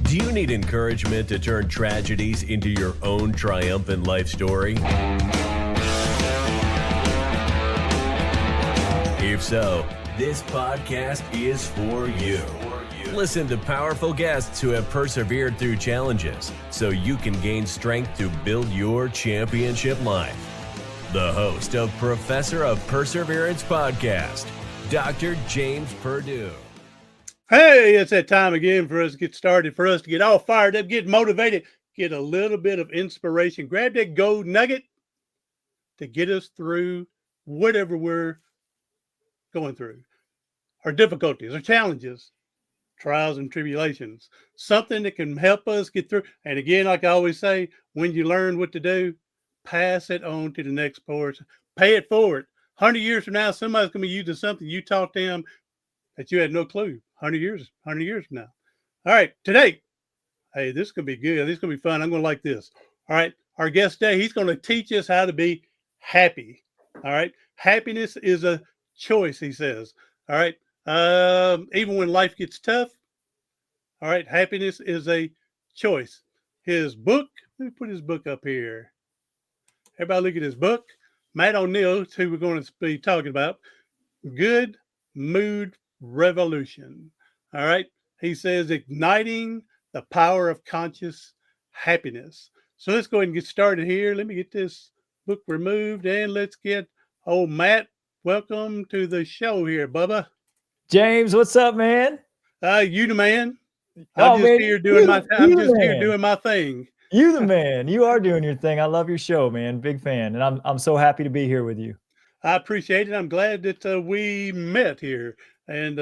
Do you need encouragement to turn tragedies into your own triumphant life story? If so, this podcast is for you. Listen to powerful guests who have persevered through challenges so you can gain strength to build your championship life. The host of Professor of Perseverance podcast, Dr. James Purdue. Hey, it's that time again for us to get started, for us to get all fired up, get motivated, get a little bit of inspiration, grab that gold nugget to get us through whatever we're going through, our difficulties, our challenges, trials and tribulations, something that can help us get through. And again, like I always say, when you learn what to do, pass it on to the next person, pay it forward. 100 years from now, somebody's going to be using something you taught them that you had no clue. 100 years from now. All right, today, hey, this is going to be good. This is going to be fun. I'm going to like this. All right, our guest today, he's going to teach us how to be happy. All right, happiness is a choice, he says. All right, even when life gets tough, all right, happiness is a choice. His book, let me put his book up here. Everybody look at his book. Matt O'Neill, who we're going to be talking about, Good Mood Revolution. All right. He says igniting the power of conscious happiness. So let's go ahead and get started here. Let me get this book removed and let's get old Matt. Welcome to the show here, Bubba. James, what's up, man? You the man. I'm just here doing my thing. You the man. You are doing your thing. I love your show, man. Big fan. And I'm so happy to be here with you. I appreciate it. I'm glad that we met here. And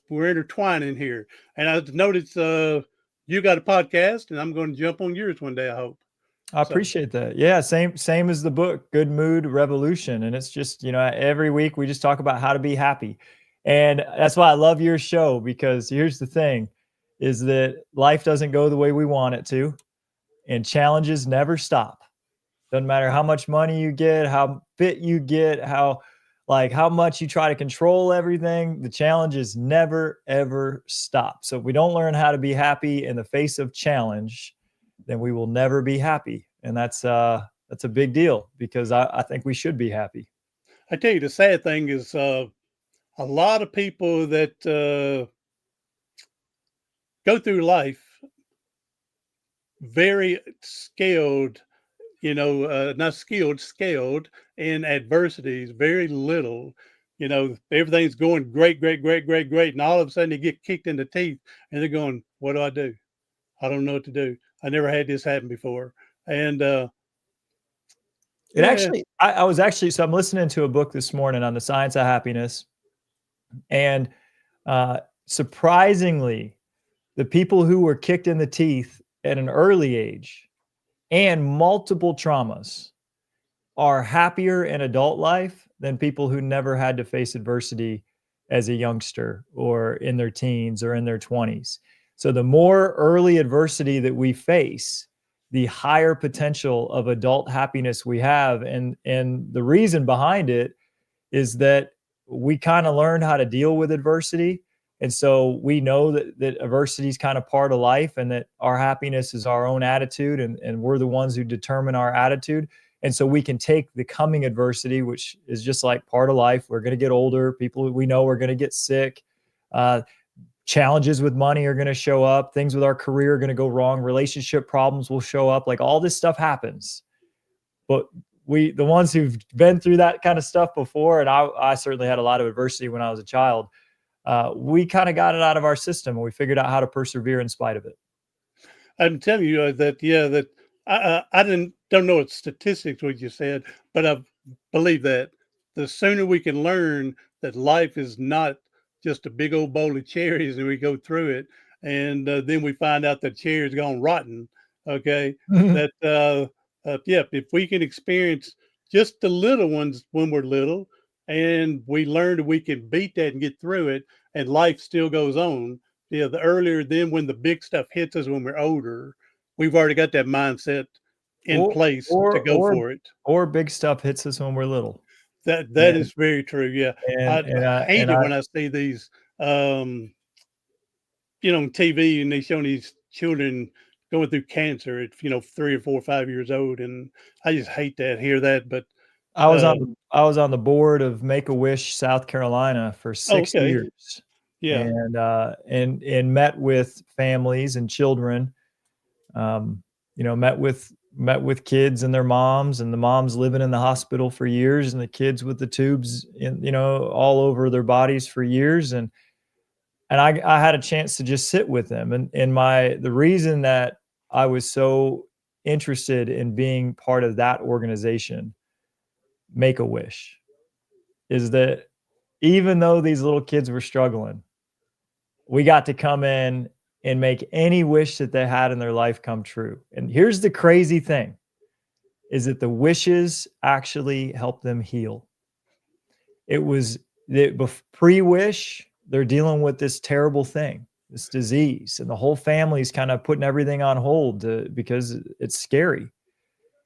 we're intertwining here. And I noticed you got a podcast, and I'm going to jump on yours one day, I hope. I appreciate that. Yeah, same as the book, Good Mood Revolution. And it's just, every week we just talk about how to be happy. And that's why I love your show, because here's the thing, is that life doesn't go the way we want it to. And challenges never stop. Doesn't matter how much money you get, how fit you get, how much you try to control everything, the challenges never, ever stop. So if we don't learn how to be happy in the face of challenge, then we will never be happy. And that's a big deal, because I think we should be happy. I tell you, the sad thing is a lot of people that go through life very scaled, not skilled, scaled in adversities, very little, everything's going great. And all of a sudden they get kicked in the teeth and they're going, what do I do? I don't know what to do. I never had this happen before. And I was actually, so I'm listening to a book this morning on the science of happiness. And surprisingly, the people who were kicked in the teeth at an early age and multiple traumas are happier in adult life than people who never had to face adversity as a youngster or in their teens or in their 20s. So the more early adversity that we face, the higher potential of adult happiness we have. And the reason behind it is that we kind of learn how to deal with adversity. And so we know that adversity is kind of part of life, and that our happiness is our own attitude, and we're the ones who determine our attitude. And so we can take the coming adversity, which is just like part of life. We're going to get older. People we know are going to get sick. Challenges with money are going to show up. Things with our career are going to go wrong. Relationship problems will show up. Like, all this stuff happens. But the ones who've been through that kind of stuff before, and I certainly had a lot of adversity when I was a child, we kind of got it out of our system, and we figured out how to persevere in spite of it. I'm telling you that I don't know what statistics what you said, but I believe that the sooner we can learn that life is not just a big old bowl of cherries and we go through it, and then we find out the cherry's gone rotten. Okay, that if we can experience just the little ones when we're little, and we learn that we can beat that and get through it, and life still goes on. Yeah, the earlier, then when the big stuff hits us when we're older, we've already got that mindset in place to go for it. Or big stuff hits us when we're little. That is very true. Yeah, I hate it when I see these, on TV, and they show these children going through cancer at 3 or 4 or 5 years old, and I just hate that. Hear that, but I was on the board of Make-A-Wish South Carolina for 6 okay, years, yeah, and met with families and children. Met with kids and their moms, and the moms living in the hospital for years, and the kids with the tubes all over their bodies for years, and I had a chance to just sit with them, and the reason that I was so interested in being part of that organization, Make-A-Wish, is that even though these little kids were struggling, we got to come in and make any wish that they had in their life come true. And here's the crazy thing, is that the wishes actually help them heal. It was pre-wish, they're dealing with this terrible thing, this disease, and the whole family's kind of putting everything on hold because it's scary.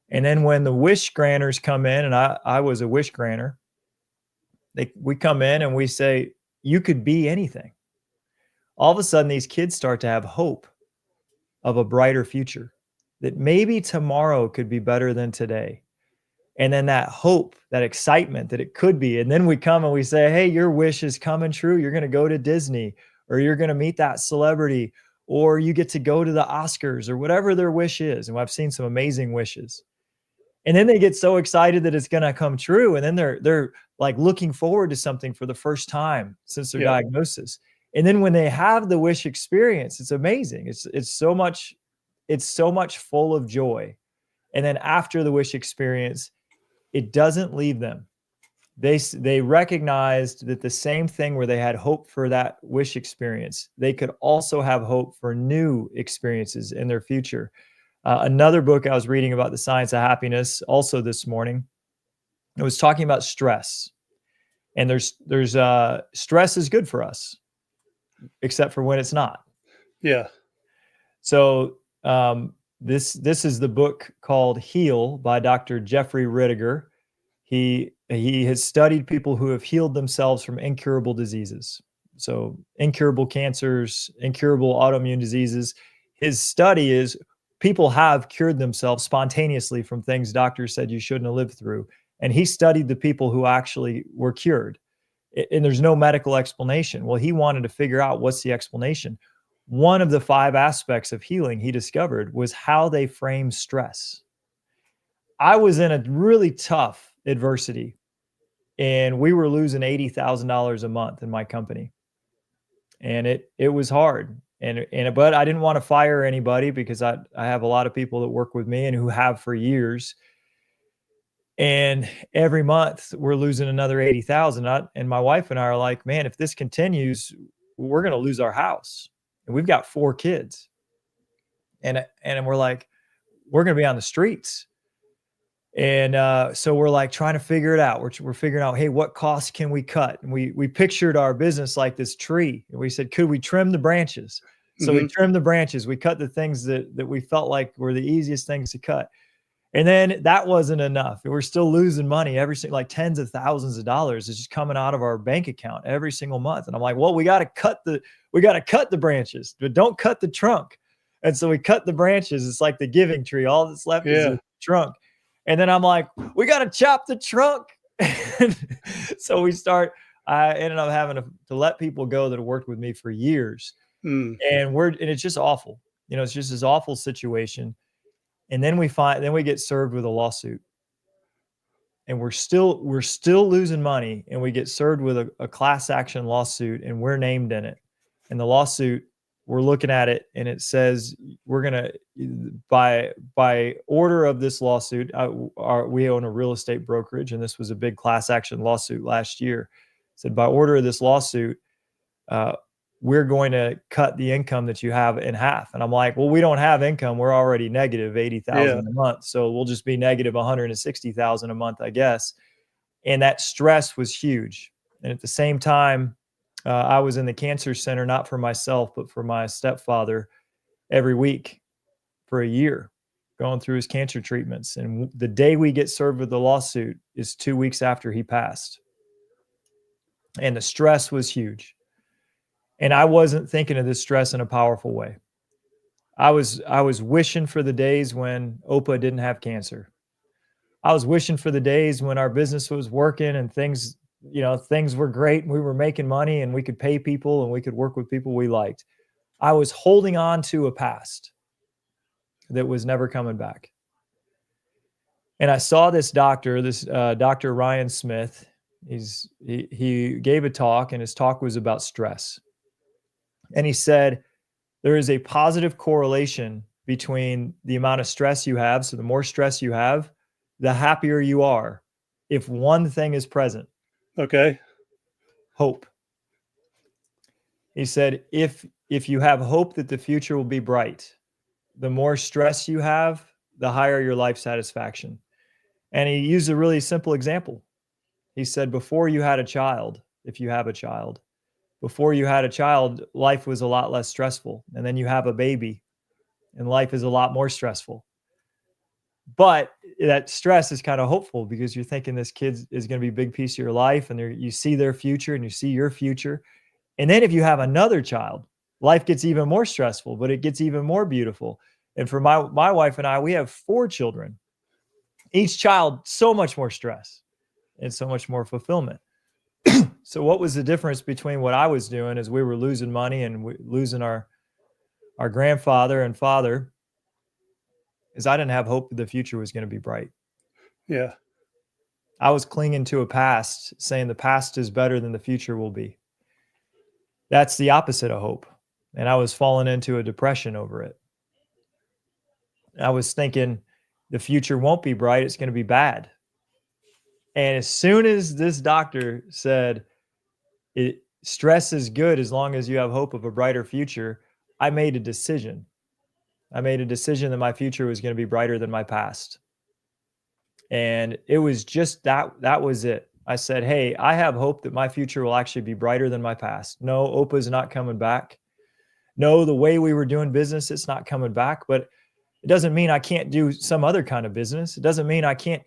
And then when the wish granters come in, and I was a wish granter, we come in and we say, you could be anything. All of a sudden, these kids start to have hope of a brighter future, that maybe tomorrow could be better than today. And then that hope, that excitement that it could be. And then we come and we say, hey, your wish is coming true. You're going to go to Disney, or you're going to meet that celebrity, or you get to go to the Oscars, or whatever their wish is. And I've seen some amazing wishes. And then they get so excited that it's going to come true. And then they're like looking forward to something for the first time since their diagnosis. And then when they have the wish experience, it's amazing. It's so much full of joy. And then after the wish experience, it doesn't leave them. They recognized that the same thing where they had hope for that wish experience, they could also have hope for new experiences in their future. Another book I was reading about the science of happiness also this morning, it was talking about stress. And there's stress is good for us, except for when it's not. Yeah. So this is the book called Heal by Dr. Jeffrey Rittiger. He has studied people who have healed themselves from incurable diseases. So incurable cancers, incurable autoimmune diseases. His study is people have cured themselves spontaneously from things doctors said you shouldn't have lived through. And he studied the people who actually were cured. And there's no medical explanation. Well, he wanted to figure out what's the explanation. One of the 5 aspects of healing he discovered was how they frame stress. I was in a really tough adversity, and we were losing $80,000 a month in my company. And it was hard. But I didn't want to fire anybody because I have a lot of people that work with me and who have for years. And every month we're losing another 80,000. And my wife and I are like, man, if this continues, we're going to lose our house. And we've got 4 kids. And we're like, we're going to be on the streets. And so we're like trying to figure it out. We're figuring out, hey, what costs can we cut? And we pictured our business like this tree. And we said, could we trim the branches? So we trimmed the branches. We cut the things that we felt like were the easiest things to cut. And then that wasn't enough. We're still losing money like tens of thousands of dollars is just coming out of our bank account every single month. And I'm like, well, we got to cut the branches, but don't cut the trunk. And so we cut the branches. It's like the giving tree. All that's left is the trunk. And then I'm like, we got to chop the trunk. So I ended up having to let people go that have worked with me for years. And it's just awful. It's just this awful situation. And then we get served with a lawsuit, and we're still losing money, and we get served with a class action lawsuit, and we're named in it. And the lawsuit, we're looking at it, and it says we're going to, by order of this lawsuit, we own a real estate brokerage, and this was a big class action lawsuit last year. It said by order of this lawsuit, we're going to cut the income that you have in half. And I'm like, well, we don't have income. We're already negative 80,000 a month. So we'll just be negative 160,000 a month, I guess. And that stress was huge. And at the same time, I was in the cancer center, not for myself, but for my stepfather every week for a year, going through his cancer treatments. And the day we get served with the lawsuit is 2 weeks after he passed. And the stress was huge. And I wasn't thinking of this stress in a powerful way. I was wishing for the days when Opa didn't have cancer. I was wishing for the days when our business was working and things were great and we were making money and we could pay people and we could work with people we liked. I was holding on to a past that was never coming back. And I saw this doctor, Dr. Ryan Smith. He gave a talk, and his talk was about stress. And he said, there is a positive correlation between the amount of stress you have. So the more stress you have, the happier you are. If one thing is present. Okay. Hope. He said, if you have hope that the future will be bright, the more stress you have, the higher your life satisfaction. And he used a really simple example. He said, before you had a child, if you have a child, before you had a child, life was a lot less stressful. And then you have a baby and life is a lot more stressful. But that stress is kind of hopeful because you're thinking this kid is going to be a big piece of your life, and you see their future and you see your future. And then if you have another child, life gets even more stressful, but it gets even more beautiful. And for my wife and I, we have 4 children. Each child, so much more stress and so much more fulfillment. So what was the difference between what I was doing as we were losing money and losing our grandfather and father is I didn't have hope that the future was going to be bright. Yeah. I was clinging to a past, saying the past is better than the future will be. That's the opposite of hope. And I was falling into a depression over it. I was thinking the future won't be bright, it's going to be bad. And as soon as this doctor said, stress is good as long as you have hope of a brighter future, I made a decision. I made a decision that my future was going to be brighter than my past. And it was just that was it. I said, hey, I have hope that my future will actually be brighter than my past. No, Opa's not coming back. No, the way we were doing business, it's not coming back. But it doesn't mean I can't do some other kind of business. It doesn't mean I can't,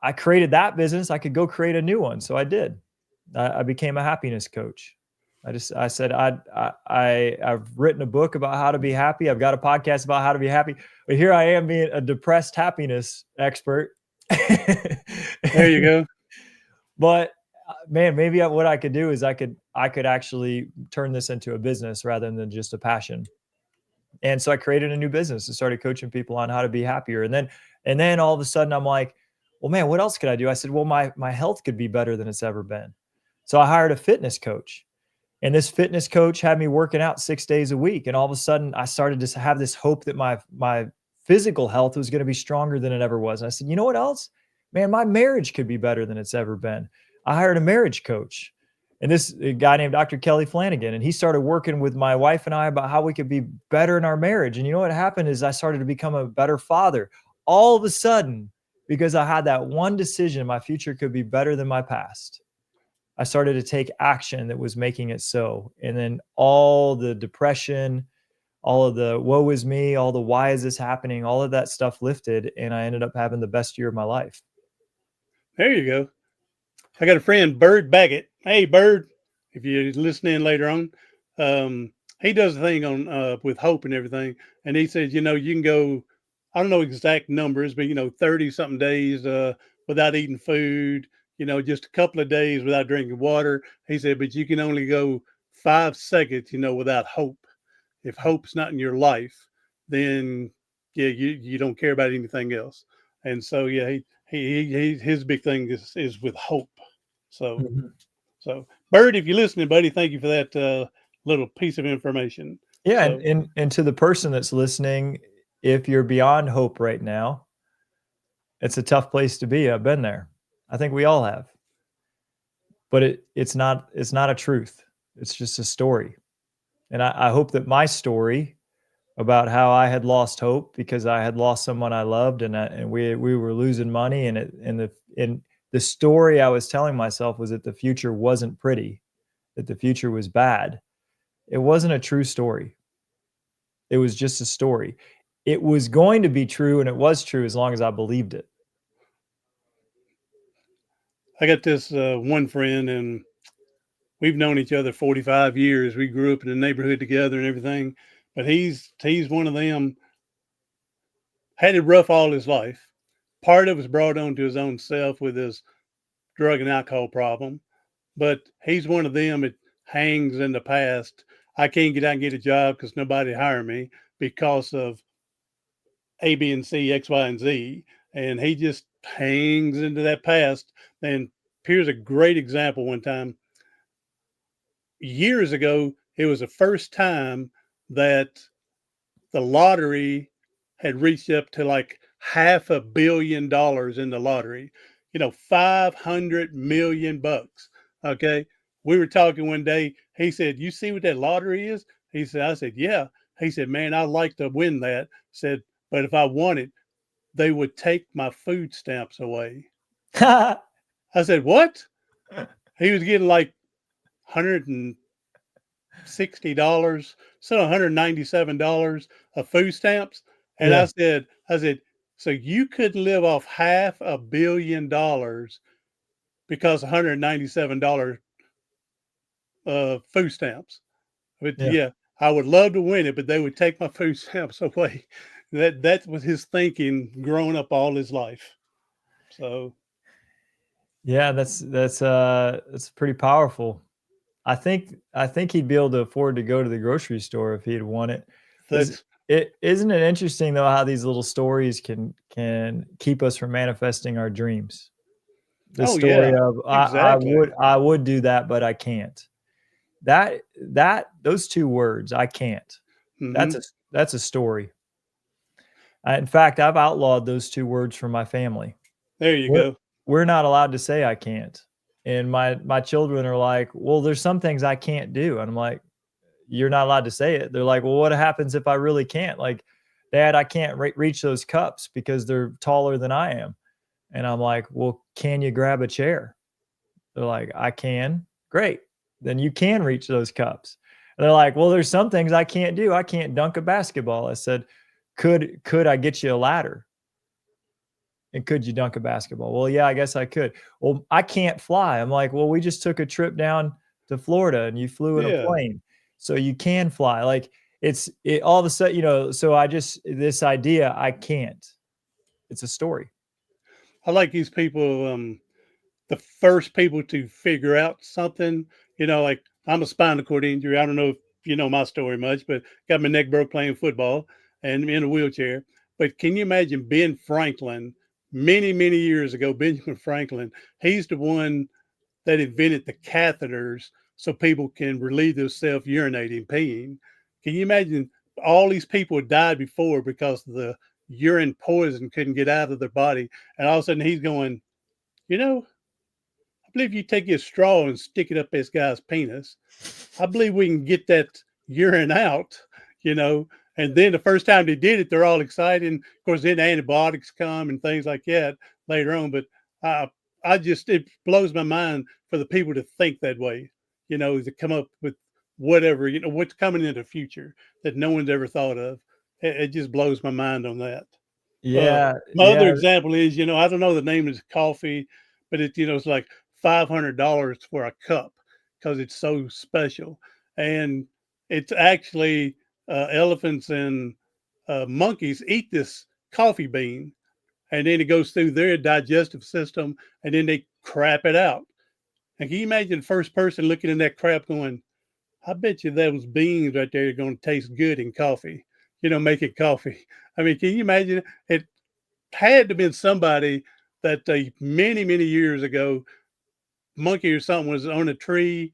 I created that business. I could go create a new one. So I did. I became a happiness coach. I said, I've written a book about how to be happy. I've got a podcast about how to be happy. But here I am being a depressed happiness expert. There you go. But man, maybe what I could do is I could actually turn this into a business rather than just a passion. And so I created a new business and started coaching people on how to be happier. And then all of a sudden I'm like, well, man, what else could I do? I said, well, my health could be better than it's ever been. So I hired a fitness coach, and this fitness coach had me working out 6 days a week. And all of a sudden I started to have this hope that my physical health was going to be stronger than it ever was. And I said, you know what else? Man, my marriage could be better than it's ever been. I hired a marriage coach, and a guy named Dr. Kelly Flanagan, and he started working with my wife and I about how we could be better in our marriage. And you know what happened is I started to become a better father. All of a sudden, because I had that one decision, my future could be better than my past, I started to take action that was making it so. And then all the depression, all of the woe is me, all the why is this happening, all of that stuff lifted, and I ended up having the best year of my life. There you go. I got a friend, Bird Baggett. Hey, Bird, if you're listening later on, he does a thing on with hope and everything. And he says, you can go, I don't know exact numbers, but 30 something days without eating food, just a couple of days without drinking water. He said, but you can only go 5 seconds, without hope. If hope's not in your life, then you don't care about anything else. And so, he his big thing is with hope. So, So Bird, if you're listening, buddy, thank you for that little piece of information. Yeah. So, And to the person that's listening, if you're beyond hope right now, it's a tough place to be. I've been there. I think we all have, but it's not a truth. It's just a story. And I hope that my story about how I had lost hope because I had lost someone I loved, and we were losing money, and the story I was telling myself was that the future wasn't pretty, that the future was bad. It wasn't a true story. It was just a story. It was going to be true, and it was true as long as I believed it. I got this one friend, and we've known each other 45 years. We grew up in the neighborhood together and everything. but he's one of them. Had it rough all his life. Part of it was brought on to his own self with his drug and alcohol problem, but he's one of them that hangs in the past. I can't get out and get a job because nobody hired me because of A, B, and C, X, Y, and Z. And he just hangs into that past. And here's a great example. One time, years ago, it was the first time that the lottery had reached up to like $500 million in the lottery, 500 million bucks. Okay. We were talking one day. He said, "You see what that lottery is?" He said, I said, "Yeah." He said, "Man, I'd like to win that." Said, "But if I won it, they would take my food stamps away." I said, "What?" He was getting like $160, so $197 of food stamps. And Yeah. I said, "So you couldn't live off $500 million because $197 food stamps." But Yeah. yeah, I would love to win it, but they would take my food stamps away. That was his thinking growing up all his life. So Yeah, that's pretty powerful. I think he'd be able to afford to go to the grocery store if he had won it. Is that's it isn't it interesting though how these little stories can keep us from manifesting our dreams? The oh story yeah, of exactly. I would do that, but I can't. Those two words, I can't. Hmm. That's a story. In fact, I've outlawed those two words from my family. There you We're go. we're not allowed to say I can't. And my children are like, "Well, there's some things I can't do." And I'm like, "You're not allowed to say it." They're like, "Well, what happens if I really can't?" Like, "Dad, I can't reach those cups because they're taller than I am." And I'm like, "Well, can you grab a chair?" They're like, "I can." Great. Then you can reach those cups. And they're like, "Well, there's some things I can't do. I can't dunk a basketball." I said, "Could I get you a ladder? And could you dunk a basketball?" "Well, yeah, I guess I could." "Well, I can't fly." I'm like, "Well, we just took a trip down to Florida and you flew in a Yeah, plane. So you can fly." Like it all of a sudden, so this idea, I can't. It's a story. I like these people. The first people to figure out something. Like I'm a spinal cord injury. I don't know if you know my story much, but got my neck broke playing football and in a wheelchair. But can you imagine Ben Franklin many, many years ago? Benjamin Franklin, he's the one that invented the catheters so people can relieve themselves urinating, peeing. Can you imagine all these people died before because the urine poison couldn't get out of their body? And all of a sudden he's going, I believe you take your straw and stick it up this guy's penis. I believe we can get that urine out, you know. And then the first time they did it, they're all excited. And of course, then antibiotics come and things like that later on. But uh, it blows my mind for the people to think that way, to come up with whatever, what's coming in the future that no one's ever thought of. It just blows my mind on that. Yeah, My other yeah. example is, I don't know the name of this coffee, but it's like $500 for a cup because it's so special. And it's actually elephants and monkeys eat this coffee bean, and then it goes through their digestive system, and then they crap it out. And can you imagine the first person looking in that crap going, I bet you those beans right there are going to taste good in coffee, making coffee. I mean, can you imagine it? Had to been somebody that many, many years ago, monkey or something was on a tree,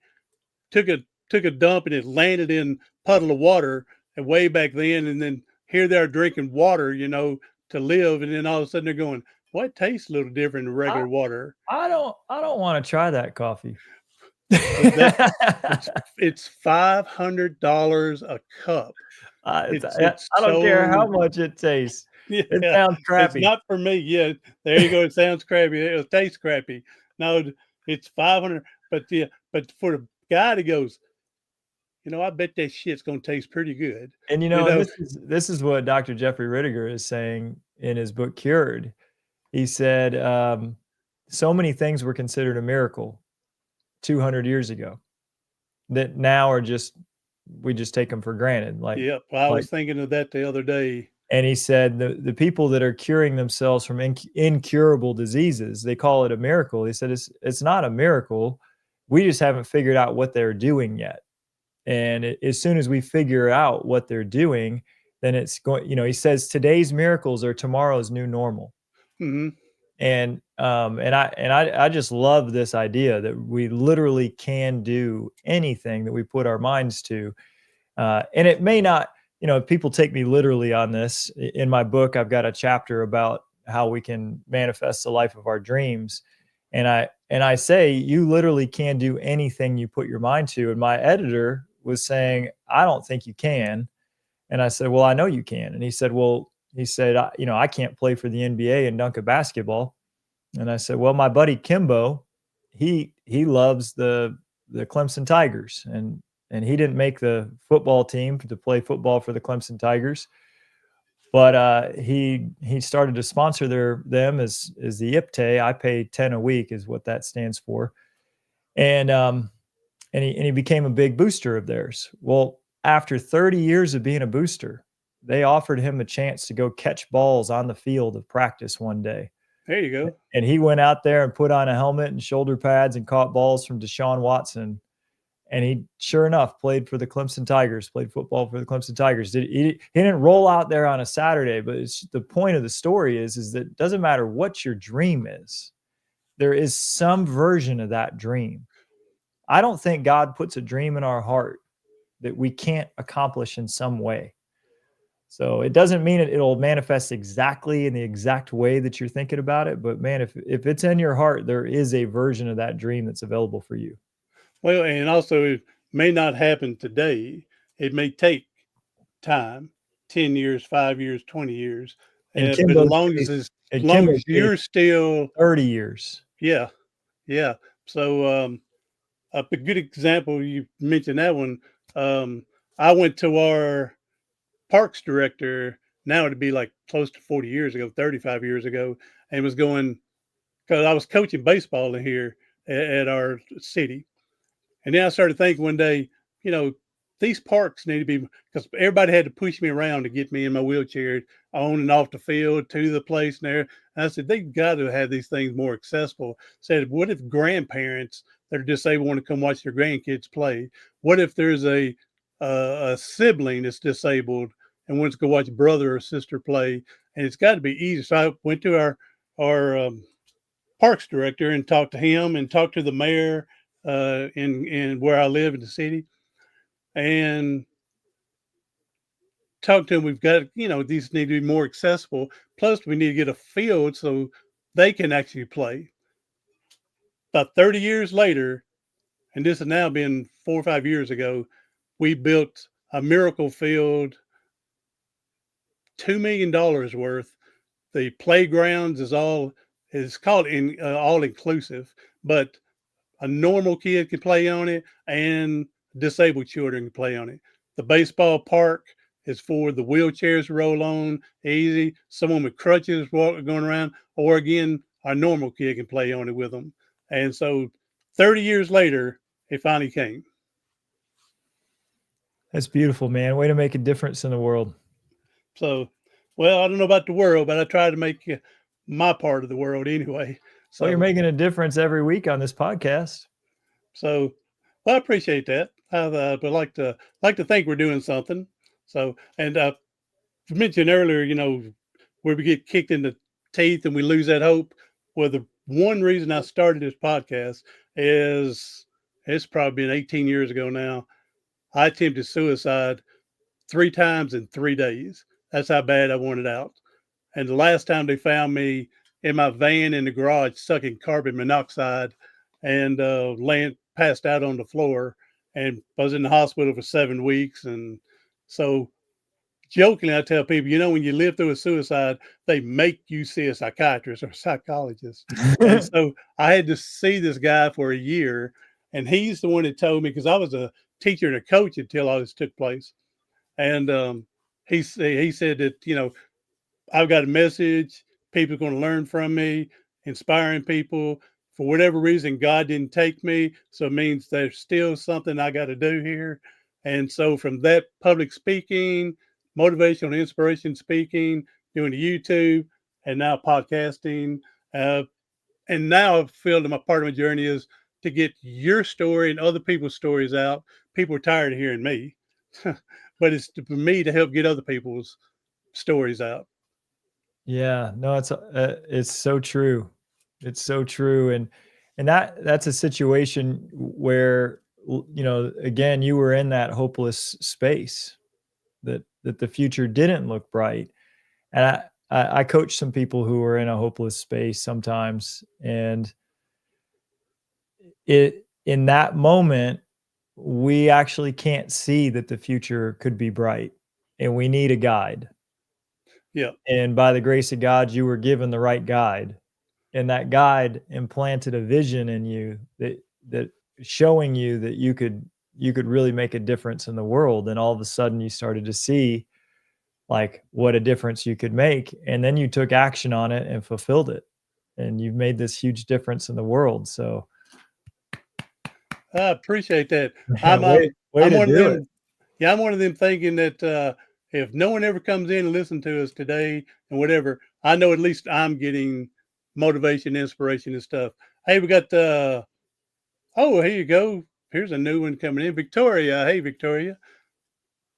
took a dump, and it landed in puddle of water and way back then, and then here they're drinking water, to live, and then all of a sudden they're going, "Well, it tastes a little different than I regular water." I don't want to try that coffee. Well, that it's $500 a cup. It's I don't care how so much it tastes. It yeah, sounds it's crappy. not for me. Yeah, there you go. It sounds crappy. It tastes crappy. No, it's 500. But yeah, but for the guy that goes, I bet that shit's gonna taste pretty good. And You know, this is what Dr. Jeffrey Rittiger is saying in his book Cured. He said, so many things were considered a miracle 200 years ago that now are just we just take them for granted. Yep. I was thinking of that the other day. And he said the people that are curing themselves from incurable diseases, they call it a miracle. He said it's not a miracle. We just haven't figured out what they're doing yet. And as soon as we figure out what they're doing, then it's going, he says today's miracles are tomorrow's new normal. Mm-hmm. And I just love this idea that we literally can do anything that we put our minds to. And it may not, people take me literally on this. In my book, I've got a chapter about how we can manifest the life of our dreams. And I say, you literally can do anything you put your mind to. And my editor was saying, I don't think you can. And I said, well, I know you can. And he said, I can't play for the NBA and dunk a basketball. And I said, well, my buddy Kimbo, he loves the Clemson Tigers, and he didn't make the football team to play football for the Clemson Tigers, but he started to sponsor them as the IPTAY. I pay 10 a week is what that stands for, and he became a big booster of theirs. Well, after 30 years of being a booster, they offered him a chance to go catch balls on the field of practice one day. There you go. And he went out there and put on a helmet and shoulder pads and caught balls from Deshaun Watson. And he, sure enough, played for the Clemson Tigers, played football for the Clemson Tigers. He didn't roll out there on a Saturday, but the point of the story is that it doesn't matter what your dream is. There is some version of that dream. I don't think God puts a dream in our heart that we can't accomplish in some way. So it doesn't mean it'll manifest exactly in the exact way that you're thinking about it. But man, if it's in your heart, there is a version of that dream that's available for you. Well, and also it may not happen today. It may take time, 10 years, 5 years, 20 years. But as long as you're still 30 years. Yeah. Yeah. So a good example, you mentioned that one. I went to our parks director, now it'd be like close to 40 years ago, 35 years ago, and was going, because I was coaching baseball in here at our city. And then I started thinking one day, these parks need to be, because everybody had to push me around to get me in my wheelchair on and off the field to the place and there. And I said, they've got to have these things more accessible. Said, what if grandparents that are disabled want to come watch their grandkids play? What if there's a sibling that's disabled and wants to go watch brother or sister play? And it's got to be easy. So I went to our parks director and talked to him and talked to the mayor in where I live in the city, and talked to him. We've got, these need to be more accessible. Plus, we need to get a field so they can actually play. About 30 years later, and this has now been 4 or 5 years ago, we built a miracle field, $2 million worth. The playgrounds is called all inclusive, but a normal kid can play on it and disabled children can play on it. The baseball park is for the wheelchairs to roll on easy. Someone with crutches going around, or again, our normal kid can play on it with them. And so 30 years later, it finally came. That's beautiful, man. Way to make a difference in the world. So, well, I don't know about the world, but I try to make my part of the world anyway. So you're making a difference every week on this podcast. So, well, I appreciate that. But like to think we're doing something. So, and you mentioned earlier, where we get kicked in the teeth and we lose that hope. Well, the one reason I started this podcast is it's probably been 18 years ago now. I attempted suicide 3 times in 3 days. That's how bad I wanted out. And the last time they found me in my van in the garage, sucking carbon monoxide and laying passed out on the floor. And I was in the hospital for 7 weeks. And so jokingly, I tell people, when you live through a suicide, they make you see a psychiatrist or psychologist. And so I had to see this guy for a year. And he's the one that told me, because I was a teacher and a coach until all this took place. And he said that, I've got a message. People are going to learn from me, inspiring people. For whatever reason, God didn't take me. So it means there's still something I got to do here. And so from that public speaking, motivational inspiration speaking, doing the YouTube, and now podcasting. And now I feel that my part of my journey is to get your story and other people's stories out. People are tired of hearing me, but it's for me to help get other people's stories out. Yeah, no, it's so true. It's so true. And that's a situation where, again, you were in that hopeless space that the future didn't look bright. And I coach some people who are in a hopeless space sometimes. And in that moment, we actually can't see that the future could be bright, and we need a guide. Yeah. And by the grace of God, you were given the right guide. And that guide implanted a vision in you that showing you that you could really make a difference in the world. And all of a sudden you started to see like what a difference you could make. And then you took action on it and fulfilled it. And you've made this huge difference in the world. So I appreciate that. I'm I'm one of them. it. Yeah, I'm one of them thinking that if no one ever comes in and listens to us today and whatever, I know at least I'm getting motivation, inspiration, and stuff. Hey, we got oh, here you go. Here's a new one coming in. Victoria. Hey, Victoria.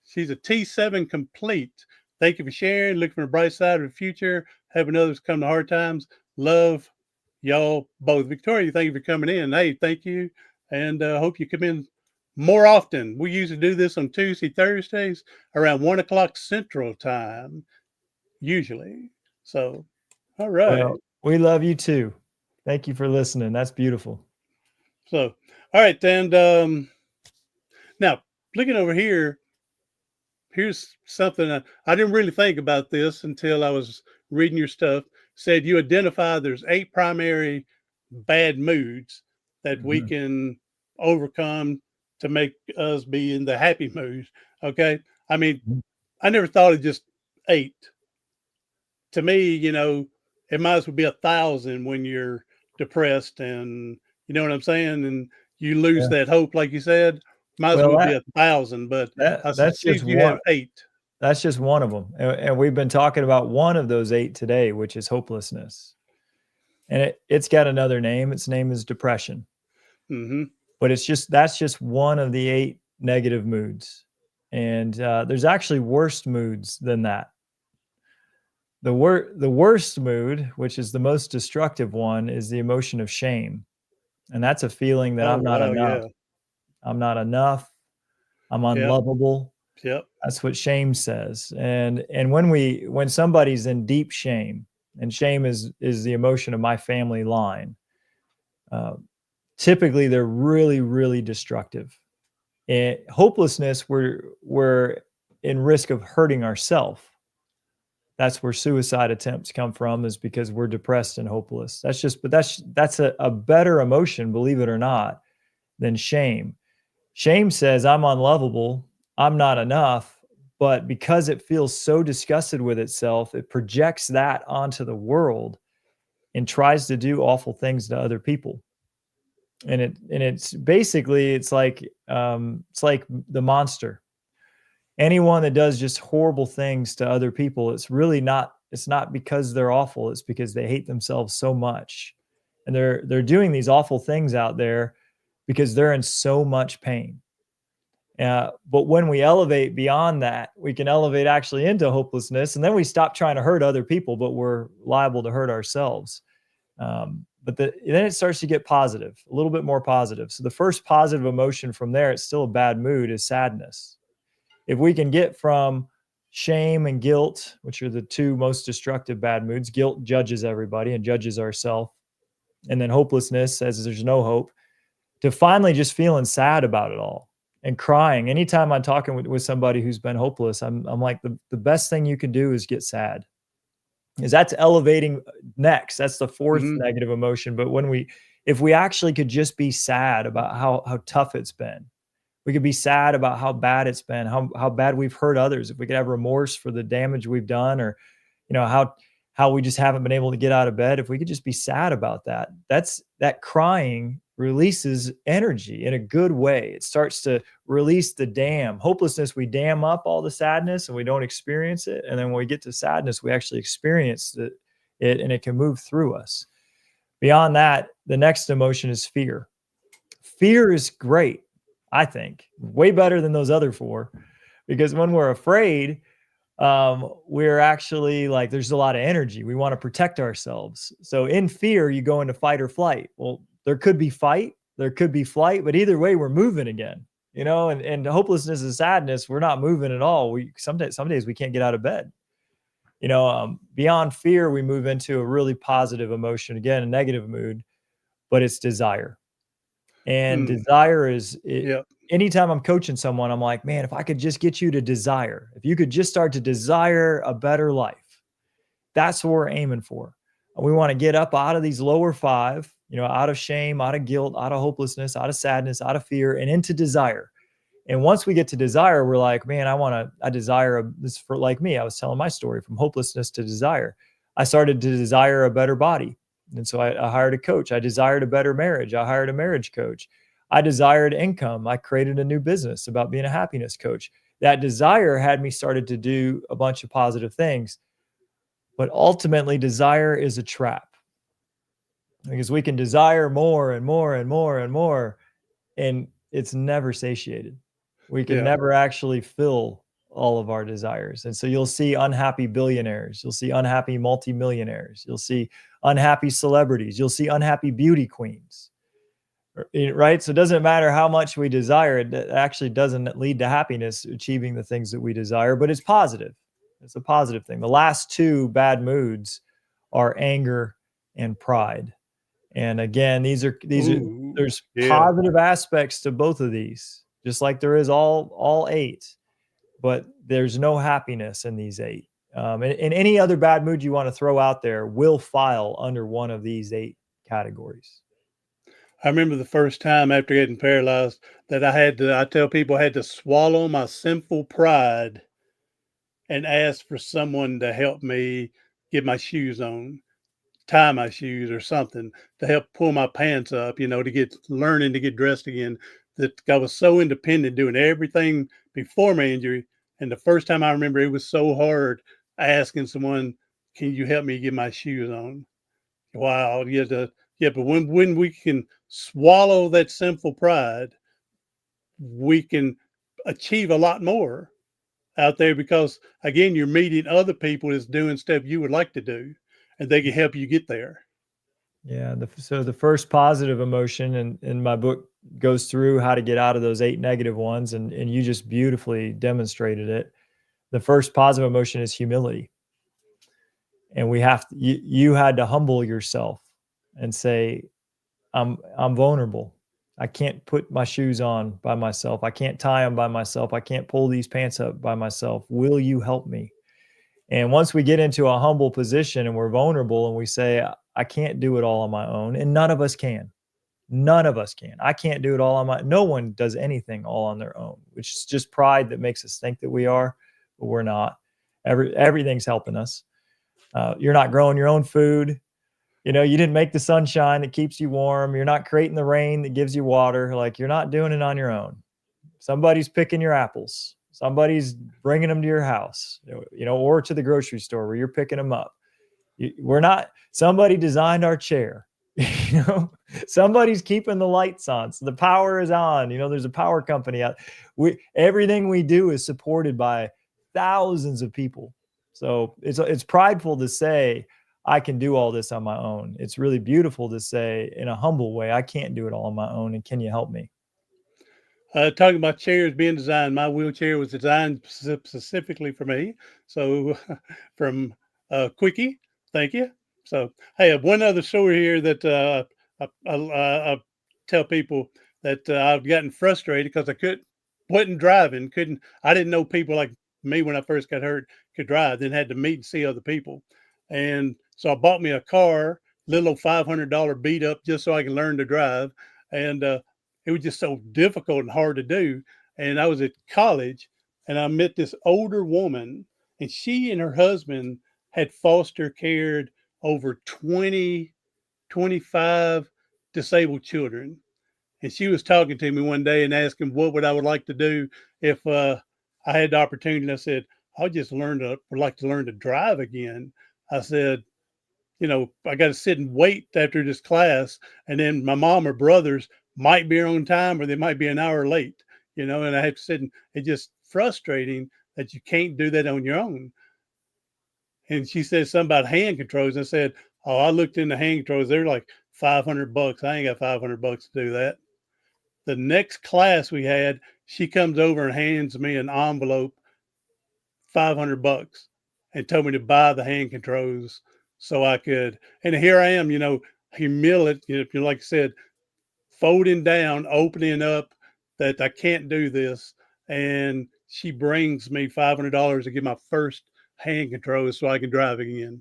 She's a T7 complete. Thank you for sharing. Looking for the bright side of the future. Helping others come to hard times. Love y'all both. Victoria, thank you for coming in. Hey, thank you. And hope you come in more often. We usually do this on Tuesday, Thursdays around 1 o'clock Central Time, usually. So, all right. Well, we love you too. Thank you for listening. That's beautiful. So, all right. And now looking over here, here's something I didn't really think about this until I was reading your stuff. Said you identify there's 8 primary bad moods that we can overcome to make us be in the happy mood. Okay. I mean, I never thought of just 8. To me, it might as well be 1,000 when you're depressed, and you know what I'm saying? And you lose that hope, like you said, might as well be 1,000, but that's just you have 8. That's just one of them. And we've been talking about one of those 8 today, which is hopelessness. And it's got another name. Its name is depression. Mm-hmm. But that's just one of the 8 negative moods. And there's actually worse moods than that. The worst mood, which is the most destructive one, is the emotion of shame. And that's a feeling that I'm not enough. Yeah. I'm not enough. I'm unlovable. Yep. That's what shame says. And when somebody's in deep shame, and shame is the emotion of my family line, typically they're really, really destructive. And hopelessness, we're in risk of hurting ourselves. That's where suicide attempts come from, is because we're depressed and hopeless. That's a better emotion, believe it or not, than shame. Shame says I'm unlovable, I'm not enough, but because it feels so disgusted with itself, it projects that onto the world and tries to do awful things to other people. And it's basically like the monster. Anyone that does just horrible things to other people, it's not because they're awful, it's because they hate themselves so much. And they're doing these awful things out there because they're in so much pain. But when we elevate beyond that, we can elevate actually into hopelessness, and then we stop trying to hurt other people, but we're liable to hurt ourselves. But then it starts to get positive, a little bit more positive. So the first positive emotion from there, it's still a bad mood, is sadness. If we can get from shame and guilt, which are the 2 most destructive bad moods, guilt judges everybody and judges ourselves, and then hopelessness says there's no hope, to finally just feeling sad about it all and crying. Anytime I'm talking with somebody who's been hopeless, I'm like, the best thing you can do is get sad, because that's elevating next. That's the 4th negative emotion. But if we actually could just be sad about how tough it's been, we could be sad about how bad it's been, how bad we've hurt others. If we could have remorse for the damage we've done, or, how we just haven't been able to get out of bed. If we could just be sad about that, that crying releases energy in a good way. It starts to release the dam. Hopelessness, we dam up all the sadness and we don't experience it. And then when we get to sadness, we actually experience it and it can move through us. Beyond that, the next emotion is fear. Fear is great, I think, way better than those other four, because when we're afraid, we're actually like, there's a lot of energy. We want to protect ourselves. So in fear, you go into fight or flight. Well, there could be fight, there could be flight, but either way, we're moving again, and hopelessness and sadness, we're not moving at all. Some days we can't get out of bed. Beyond fear, we move into a really positive emotion, again, a negative mood, but it's desire. And desire is, anytime I'm coaching someone, I'm like, man, if I could just get you to desire, if you could just start to desire a better life, that's what we're aiming for. We want to get up out of these lower five, out of shame, out of guilt, out of hopelessness, out of sadness, out of fear, and into desire. And once we get to desire, we're like, man, I desire this. For like me, I was telling my story from hopelessness to desire. I started to desire a better body. And so I hired a coach. I desired a better marriage. I hired a marriage coach. I desired income. I created a new business about being a happiness coach. That desire had me started to do a bunch of positive things. But ultimately, desire is a trap, because we can desire more and more and more and more, and it's never satiated. We can never actually fill all of our desires. And so you'll see unhappy billionaires. You'll see unhappy multimillionaires. You'll see unhappy celebrities. You'll see unhappy beauty queens, right? So it doesn't matter how much we desire, it actually doesn't lead to happiness, achieving the things that we desire, but it's positive. It's a positive thing. The last two bad moods are anger and pride. And again, there's positive aspects to both of these, just like there is all eight, but there's no happiness in these eight. And any other bad mood you want to throw out there will file under one of these eight categories. I remember the first time after getting paralyzed that I tell people I had to swallow my sinful pride and ask for someone to help me get my shoes on, tie my shoes or something, to help pull my pants up, learning to get dressed again. That I was so independent, doing everything before my injury. And the first time I remember, it was so hard asking someone, can you help me get my shoes on? Wow. But when we can swallow that sinful pride, we can achieve a lot more out there, because again, you're meeting other people that's doing stuff you would like to do, and they can help you get there. Yeah. So the first positive emotion in my book goes through how to get out of those 8 negative ones. And you just beautifully demonstrated it. The first positive emotion is humility. And you had to humble yourself and say, I'm vulnerable. I can't put my shoes on by myself. I can't tie them by myself. I can't pull these pants up by myself. Will you help me? And once we get into a humble position and we're vulnerable and we say, I can't do it all on my own, and none of us can. None of us can. I can't do it all on my own. No one does anything all on their own, which is just pride that makes us think that we are, but we're not. Everything's helping us. You're not growing your own food. You didn't make the sunshine that keeps you warm. You're not creating the rain that gives you water. Like, you're not doing it on your own. Somebody's picking your apples. Somebody's bringing them to your house, or to the grocery store where you're picking them up. Somebody designed our chair. Somebody's keeping the lights on. So the power is on. There's a power company out. Everything we do is supported by thousands of people. So it's prideful to say, I can do all this on my own. It's really beautiful to say in a humble way, I can't do it all on my own. And can you help me? Talking about chairs being designed, my wheelchair was designed specifically for me. So from Quickie, thank you. So I have one other story here that I tell people that I've gotten frustrated because I wasn't driving. I didn't know people like me when I first got hurt could drive, then had to meet and see other people. And so I bought me a car, little $500 beat up, just so I can learn to drive. And it was just so difficult and hard to do. And I was at college and I met this older woman, and she and her husband had foster cared over 20, 25 disabled children. And she was talking to me one day and asking what would I would like to do if I had the opportunity. And I said, would like to learn to drive again. I said, I got to sit and wait after this class. And then my mom or brothers might be on time or they might be an hour late, and I have to sit and it's just frustrating that you can't do that on your own. And she said something about hand controls. And I said, oh, I looked into hand controls. They're like $500. I ain't got $500 to do that. The next class we had, she comes over and hands me an envelope, $500, and told me to buy the hand controls so I could. And here I am, humility, like I said, folding down, opening up that I can't do this. And she brings me $500 to get my first hand controls so I can drive again.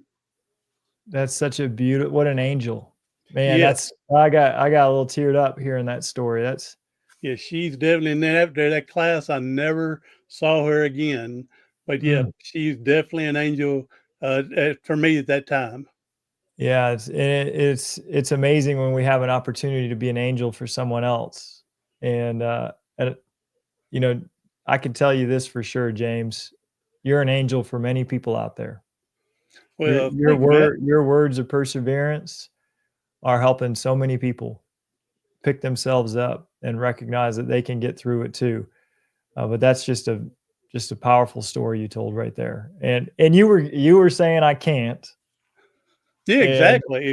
That's such a beautiful, what an angel, man. Yes. I got a little teared up hearing that story. Yeah, she's definitely, and then after that class, I never saw her again. But yeah, she's definitely an angel for me at that time. Yeah, it's amazing when we have an opportunity to be an angel for someone else. And I can tell you this for sure, James, you're an angel for many people out there. Well, your words of perseverance are helping so many people pick themselves up and recognize that they can get through it too. But that's just a powerful story you told right there. And you were saying I can't. Yeah, exactly.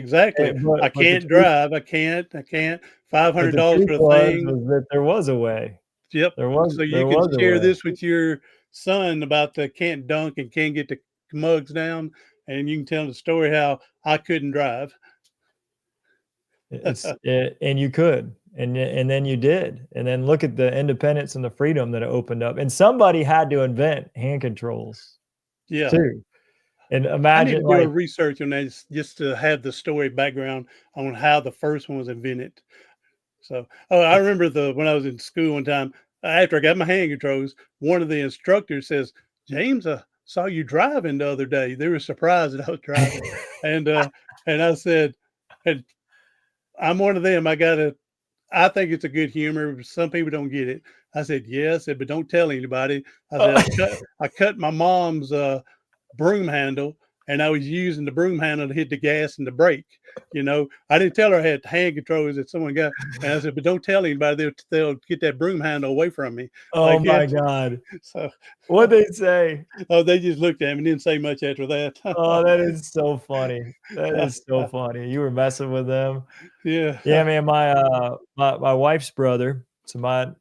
I can't drive. I can't. $500 for a thing. That there was a way. Yep. So you can share this with your son about the can't dunk and can't get the mugs down, and you can tell the story how I couldn't drive. And you could, and then you did, and then look at the independence and the freedom that it opened up. And somebody had to invent hand controls, too. And imagine, I need to do a research on that just to have the story background on how the first one was invented. So, I remember when I was in school one time after I got my hand controls, one of the instructors says, "James, I saw you driving the other day." They were surprised that I was driving, and I said, "And I'm one of them. I think it's a good humor. Some people don't get it." I said, "Yes," but don't tell anybody. I said, I cut my mom's broom handle, and I was using the broom handle to hit the gas and the brake. I didn't tell her I had hand controls that someone got. And I said, but don't tell anybody. They'll get that broom handle away from me. Oh my God. So what'd they say? Oh, they just looked at me and didn't say much after that. Oh, that is so funny. That is so funny. You were messing with them. Yeah. Yeah, man. My wife's brother. So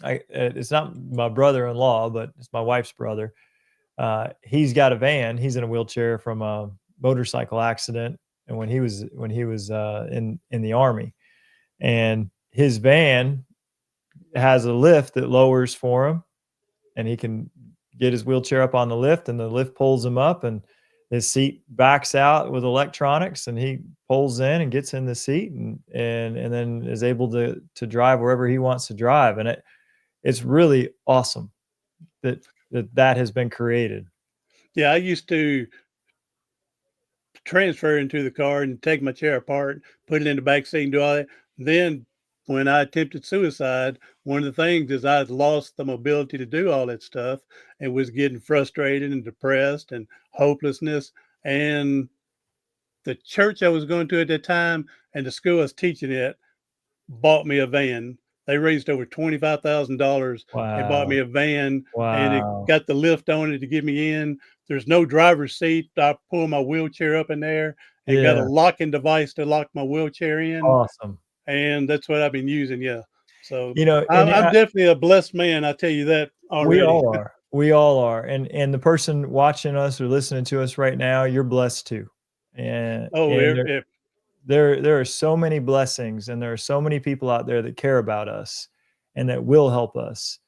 it's not my brother-in-law, but it's my wife's brother. He's got a van. He's in a wheelchair from a motorcycle accident, and when he was in the Army, and his van has a lift that lowers for him, and he can get his wheelchair up on the lift, and the lift pulls him up, and his seat backs out with electronics, and he pulls in and gets in the seat, and then is able to drive wherever he wants to drive. And it's really awesome that has been created. Yeah, I used to transfer into the car and take my chair apart, put it in the back seat and do all that. Then when I attempted suicide, one of the things is I lost the mobility to do all that stuff and was getting frustrated and depressed and hopelessness. And the church I was going to at that time and the school I was teaching at bought me a van. They raised over $25,000 and bought me a van, and it got the lift on it to get me in. There's no driver's seat. I pull my wheelchair up in there and got a locking device to lock my wheelchair in. Awesome. And that's what I've been using. Yeah. So, I'm definitely a blessed man. I tell you that already. We all are. And the person watching us or listening to us right now, you're blessed too. And there are so many blessings, and there are so many people out there that care about us and that will help us.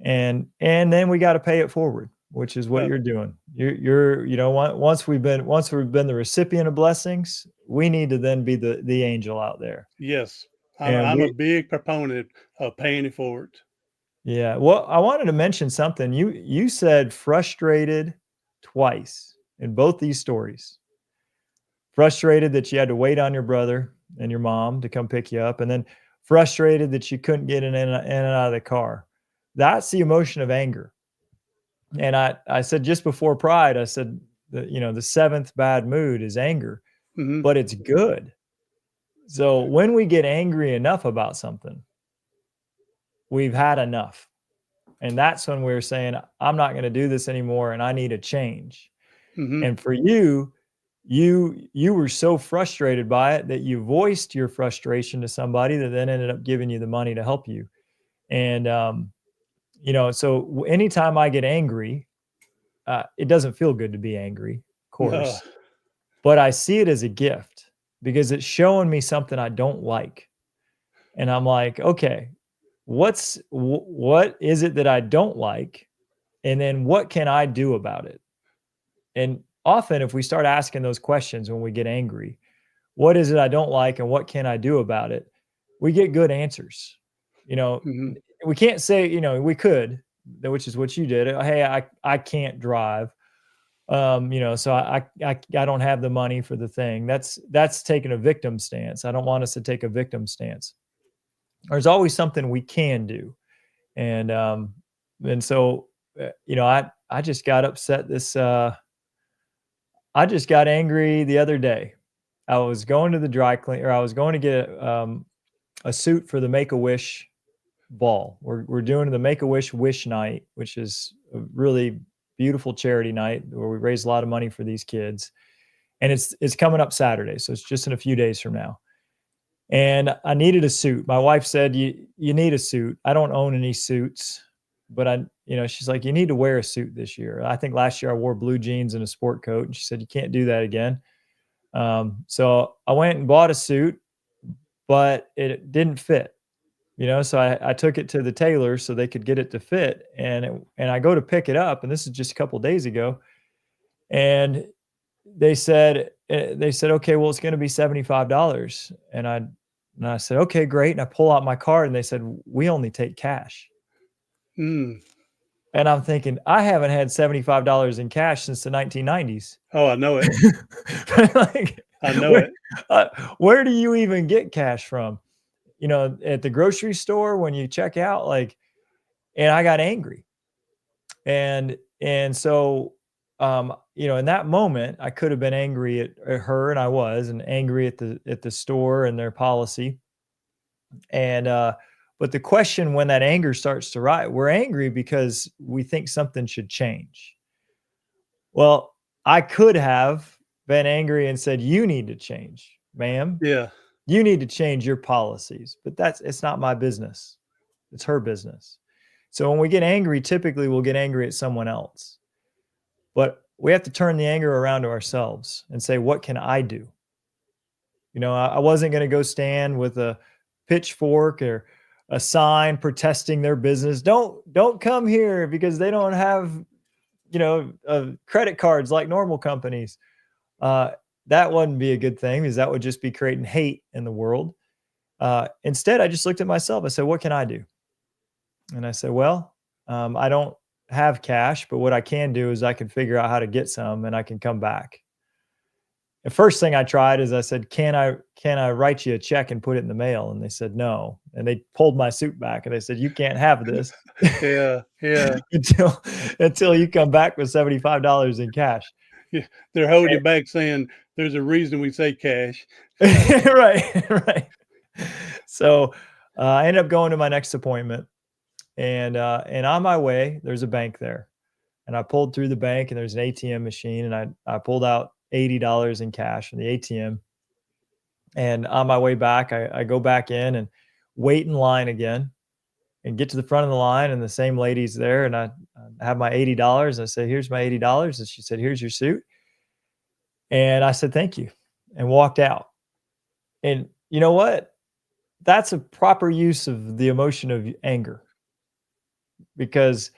And then we got to pay it forward, which is what you're doing. Once we've been the recipient of blessings, we need to then be the angel out there. Yes. I'm a big proponent of paying it forward. Yeah. Well, I wanted to mention something. You said frustrated twice in both these stories. Frustrated that you had to wait on your brother and your mom to come pick you up, and then frustrated that you couldn't get in and out of the car. That's the emotion of anger. And I said just before Pride, I said that, the seventh bad mood is anger, but it's good. So when we get angry enough about something, we've had enough. And that's when we're saying, I'm not going to do this anymore and I need a change. And for you were so frustrated by it that you voiced your frustration to somebody that then ended up giving you the money to help you. And, so anytime I get angry, it doesn't feel good to be angry, of course, but I see it as a gift because it's showing me something I don't like. And I'm like, okay, what is it that I don't like? And then what can I do about it? And often if we start asking those questions when we get angry, what is it I don't like and what can I do about it? We get good answers. We can't say, we could, which is what you did. Hey, I can't drive. So I don't have the money for the thing. That's taking a victim stance. I don't want us to take a victim stance. There's always something we can do. And so, I just got upset I just got angry the other day. I was going to the dry clean, or I was going to get a suit for the Make-A-Wish ball. We're doing the Make-A-Wish Wish Night, which is a really beautiful charity night where we raise a lot of money for these kids. And it's coming up Saturday, so it's just in a few days from now. And I needed a suit. My wife said, you need a suit. I don't own any suits, but she's like, you need to wear a suit this year. I think last year I wore blue jeans and a sport coat, and she said, you can't do that again. So I went and bought a suit, but it didn't fit, so I took it to the tailor so they could get it to fit. And I go to pick it up, and this is just a couple of days ago. And they said, okay, well, it's going to be $75. And I said, okay, great. And I pull out my card, and they said, we only take cash. And I'm thinking, I haven't had $75 in cash since the 1990s. Oh, I know it. I know it. Where do you even get cash from? At the grocery store when you check out, and I got angry. And so, in that moment, I could have been angry at her, and I was, and angry at the store and their policy. And, but the question when that anger starts to rise, we're angry because we think something should change. Well, I could have been angry and said, you need to change, ma'am. Yeah. You need to change your policies, but it's not my business. It's her business. So when we get angry, typically we'll get angry at someone else, but we have to turn the anger around to ourselves and say, what can I do? I wasn't going to go stand with a pitchfork or a sign protesting their business. Don't come here because they don't have, credit cards like normal companies. That wouldn't be a good thing because that would just be creating hate in the world. Instead, I just looked at myself. I said, what can I do? And I said, well, I don't have cash, but what I can do is I can figure out how to get some and I can come back. The first thing I tried is I said, can I write you a check and put it in the mail? And they said, no. And they pulled my suit back and they said, you can't have this. Yeah. until you come back with $75 in cash. Yeah. They're holding you back saying there's a reason we say cash. Right. So I ended up going to my next appointment, and on my way, there's a bank there, and I pulled through the bank, and there's an ATM machine, and I pulled out $80 in cash from the ATM. And on my way back, I go back in and wait in line again and get to the front of the line, and the same lady's there, and I have my $80. I say, here's my $80. And she said, here's your suit. And I said, thank you, and walked out. And you know what? That's a proper use of the emotion of anger, because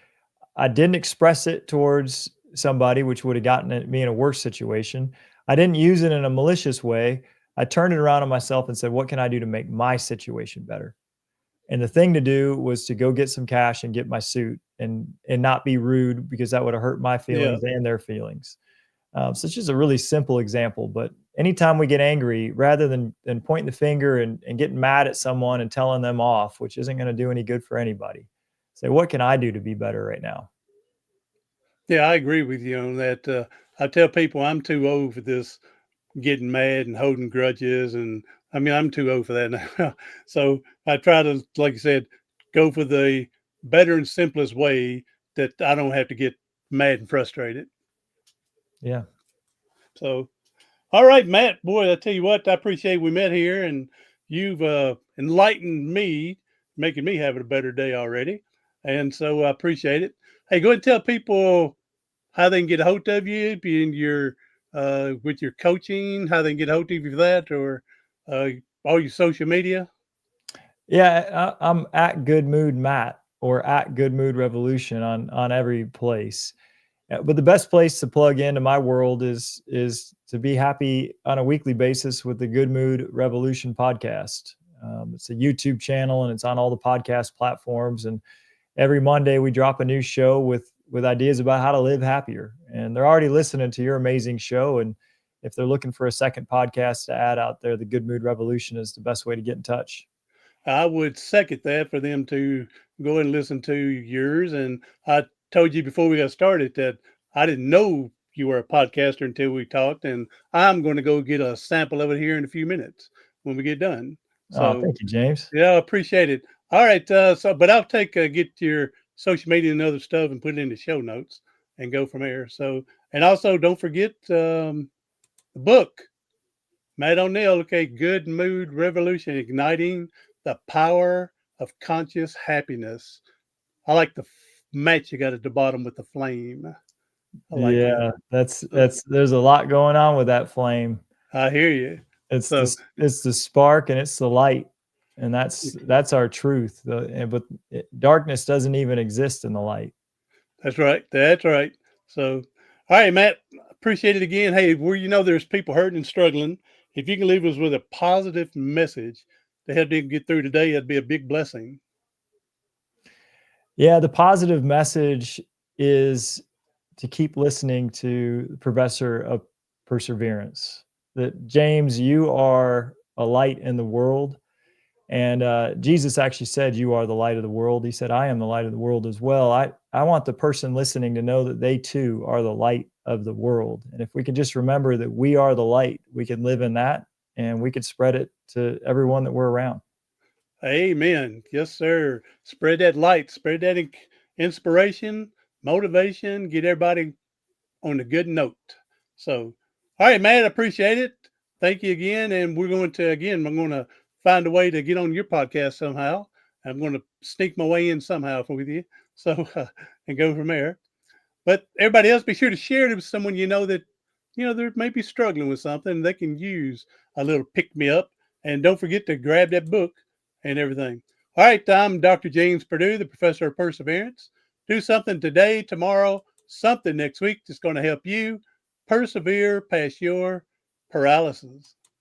I didn't express it towards somebody, which would have gotten me in a worse situation. I didn't use it in a malicious way. I turned it around on myself and said, what can I do to make my situation better? And the thing to do was to go get some cash and get my suit and not be rude, because that would have hurt my feelings and their feelings. So it's just a really simple example, but anytime we get angry, rather than pointing the finger and getting mad at someone and telling them off, which isn't going to do any good for anybody, say, what can I do to be better right now? Yeah, I agree with you on that. I tell people I'm too old for this getting mad and holding grudges. And I mean, I'm too old for that now. So I try to, like you said, go for the better and simplest way that I don't have to get mad and frustrated. Yeah. So, all right, Matt, boy, I tell you what, I appreciate we met here and you've enlightened me, making me have a better day already. And so I appreciate it. Hey, go ahead and tell people how they can get a hold of you in your with your coaching, how they can get a hold of you for that, or uh, all your social media. Yeah, I'm at Good Mood Matt or at Good Mood Revolution on every place. But the best place to plug into my world is to be happy on a weekly basis with the Good Mood Revolution podcast. It's a YouTube channel and it's on all the podcast platforms. And every Monday we drop a new show with ideas about how to live happier. And they're already listening to your amazing show. And if they're looking for a second podcast to add out there, the Good Mood Revolution is the best way to get in touch. I would second that for them to go and listen to yours. And I told you before we got started that I didn't know you were a podcaster until we talked, and I'm going to go get a sample of it here in a few minutes when we get done. So, thank you, James. Yeah, I appreciate it. All right, but I'll get your social media and other stuff and put it in the show notes and go from there. So, and also don't forget the book, Matt O'Neill. Okay, Good Mood Revolution: Igniting the Power of Conscious Happiness. I like the match you got at the bottom with the flame. I like that. There's a lot going on with that flame. I hear you. It's the spark and it's the light, and that's our truth. Darkness doesn't even exist in the light. That's right. That's right. So, all right, Matt, appreciate it again. Hey, there's people hurting and struggling. If you can leave us with a positive message to help them get through today, that'd be a big blessing. Yeah, the positive message is to keep listening to the Professor of Perseverance. That, James, you are a light in the world. And Jesus actually said, you are the light of the world. He said, I am the light of the world as well. I want the person listening to know that they too are the light of the world. And if we can just remember that we are the light, we can live in that and we could spread it to everyone that we're around. Amen. Yes, sir. Spread that light, spread that inspiration, motivation, get everybody on a good note. So, all right, Matt, I appreciate it. Thank you again. And I'm going to find a way to get on your podcast somehow. I'm going to sneak my way in somehow with you. So, and go from there. But everybody else, be sure to share it with someone that they may be struggling with something. They can use a little pick me up. And don't forget to grab that book and everything. All right, I'm Dr. James Purdue, the Professor of Perseverance. Do something today, tomorrow, something next week that's going to help you persevere past your paralysis.